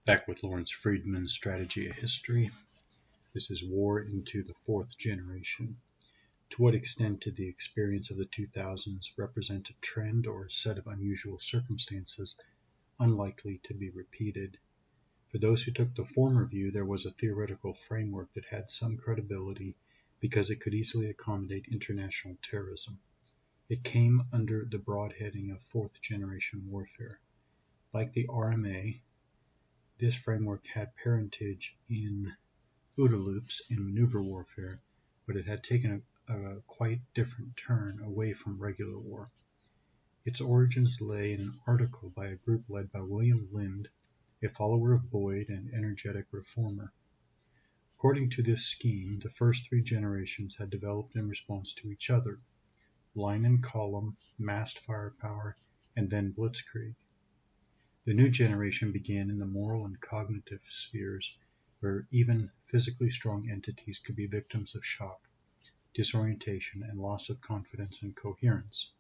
Back with Lawrence Freedman's Strategy of History. This is War into the Fourth Generation. To what extent did the experience of the 2000s represent a trend or a set of unusual circumstances unlikely to be repeated? For those who took the former view, there was a theoretical framework that had some credibility because it could easily accommodate international terrorism. It came under the broad heading of fourth generation warfare. Like the RMA, this framework had parentage in OODA loops in maneuver warfare, but it had taken a quite different turn away from regular war. Its origins lay in an article by a group led by William Lind, a follower of Boyd and energetic reformer. According to this scheme, the first three generations had developed in response to each other: line and column, massed firepower, and then blitzkrieg. The new generation began in the moral and cognitive spheres, where even physically strong entities could be victims of shock, disorientation, and loss of confidence and coherence.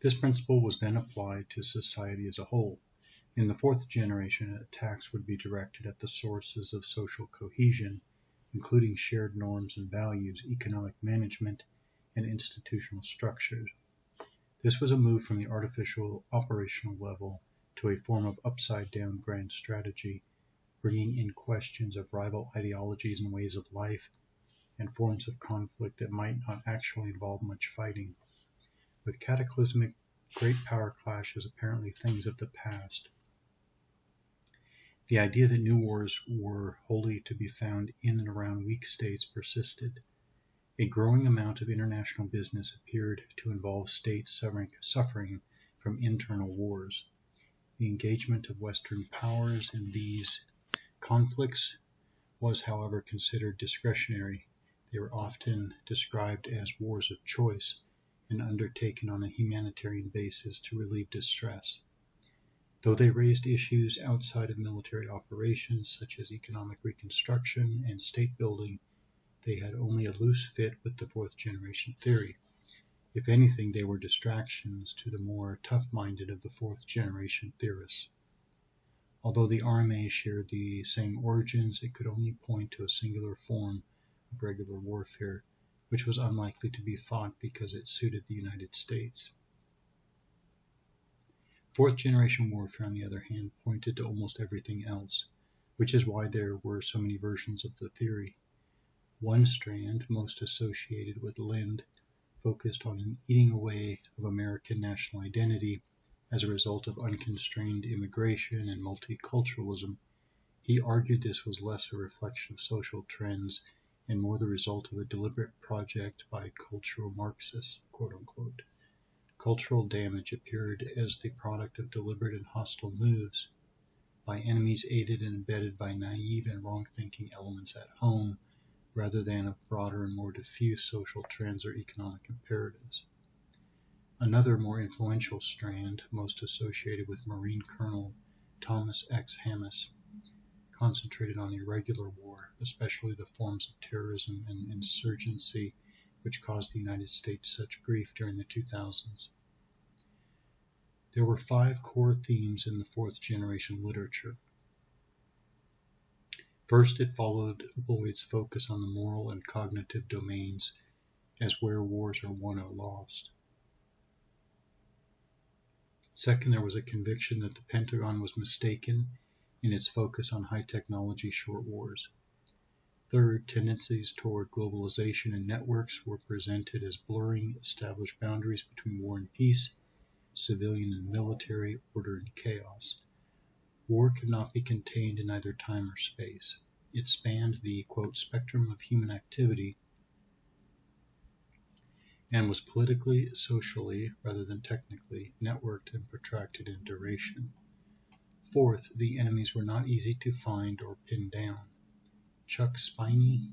This principle was then applied to society as a whole. In the fourth generation, attacks would be directed at the sources of social cohesion, including shared norms and values, economic management, and institutional structures. This was a move from the artificial operational level to a form of upside-down grand strategy, bringing in questions of rival ideologies and ways of life, and forms of conflict that might not actually involve much fighting. With cataclysmic great power clashes apparently things of the past, the idea that new wars were wholly to be found in and around weak states persisted. A growing amount of international business appeared to involve states suffering from internal wars. The engagement of Western powers in these conflicts was, however, considered discretionary. They were often described as wars of choice and undertaken on a humanitarian basis to relieve distress. Though they raised issues outside of military operations, such as economic reconstruction and state building, they had only a loose fit with the fourth generation theory. If anything, they were distractions to the more tough-minded of the fourth generation theorists. Although the RMA shared the same origins, it could only point to a singular form of regular warfare, which was unlikely to be fought because it suited the United States. Fourth generation warfare, on the other hand, pointed to almost everything else, which is why there were so many versions of the theory. One strand, most associated with Lind, focused on an eating away of American national identity as a result of unconstrained immigration and multiculturalism. He argued this was less a reflection of social trends and more the result of a deliberate project by cultural Marxists, quote-unquote. Cultural damage appeared as the product of deliberate and hostile moves by enemies aided and abetted by naive and wrong-thinking elements at home, rather than of broader and more diffuse social trends or economic imperatives. Another more influential strand, most associated with Marine Colonel Thomas X. Hammes, concentrated on irregular war, especially the forms of terrorism and insurgency which caused the United States such grief during the 2000s. There were 5 core themes in the fourth generation literature. First, it followed Boyd's focus on the moral and cognitive domains as where wars are won or lost. Second, there was a conviction that the Pentagon was mistaken in its focus on high-technology short wars. Third, tendencies toward globalization and networks were presented as blurring established boundaries between war and peace, civilian and military, order and chaos. War could not be contained in either time or space. It spanned the, quote, spectrum of human activity and was politically, socially, rather than technically, networked and protracted in duration. Fourth, the enemies were not easy to find or pin down. Chuck Spiney,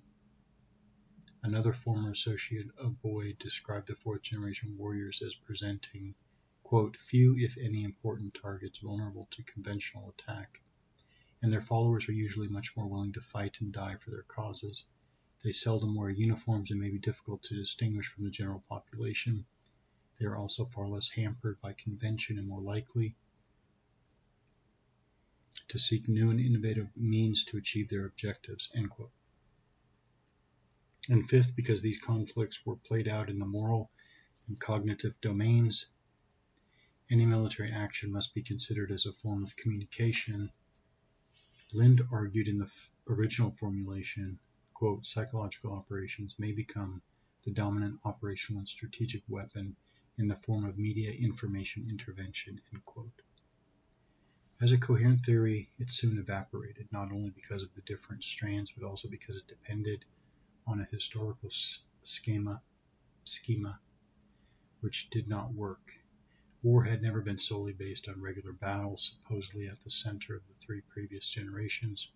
another former associate of Boyd, described the fourth generation warriors as presenting, quote, few if any important targets vulnerable to conventional attack, and their followers are usually much more willing to fight and die for their causes. They seldom wear uniforms and may be difficult to distinguish from the general population. They are also far less hampered by convention and more likely to seek new and innovative means to achieve their objectives, end quote. And fifth, because these conflicts were played out in the moral and cognitive domains, any military action must be considered as a form of communication. Lind argued in the original formulation, quote, psychological operations may become the dominant operational and strategic weapon in the form of media information intervention, end quote. As a coherent theory, it soon evaporated, not only because of the different strands, but also because it depended on a historical schema which did not work. War had never been solely based on regular battles, supposedly at the center of the three previous generations.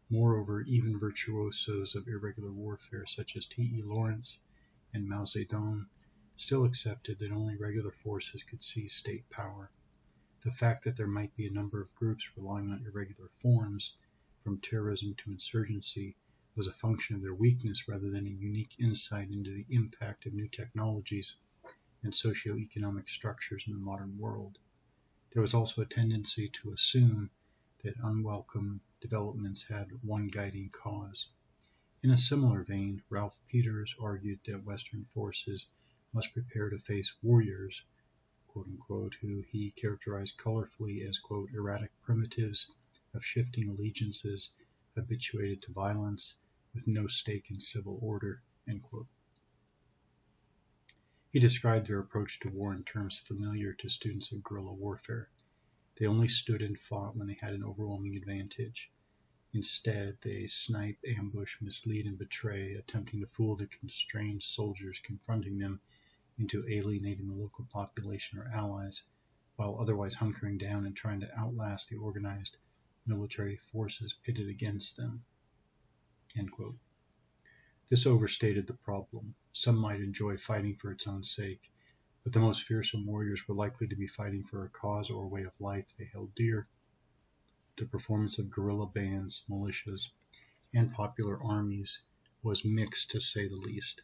Moreover, even virtuosos of irregular warfare such as T.E. Lawrence and Mao Zedong still accepted that only regular forces could seize state power. The fact that there might be a number of groups relying on irregular forms, from terrorism to insurgency, was a function of their weakness rather than a unique insight into the impact of new technologies and socio-economic structures in the modern world. There was also a tendency to assume that unwelcome developments had one guiding cause. In a similar vein, Ralph Peters argued that Western forces must prepare to face warriors, quote unquote, who he characterized colorfully as, quote, erratic primitives of shifting allegiances habituated to violence with no stake in civil order, end quote. He described their approach to war in terms familiar to students of guerrilla warfare. They only stood and fought when they had an overwhelming advantage. Instead, they snipe, ambush, mislead, and betray, attempting to fool the constrained soldiers confronting them into alienating the local population or allies, while otherwise hunkering down and trying to outlast the organized military forces pitted against them, end quote. This overstated the problem. Some might enjoy fighting for its own sake, but the most fearsome warriors were likely to be fighting for a cause or a way of life they held dear. The performance of guerrilla bands, militias, and popular armies was mixed, to say the least.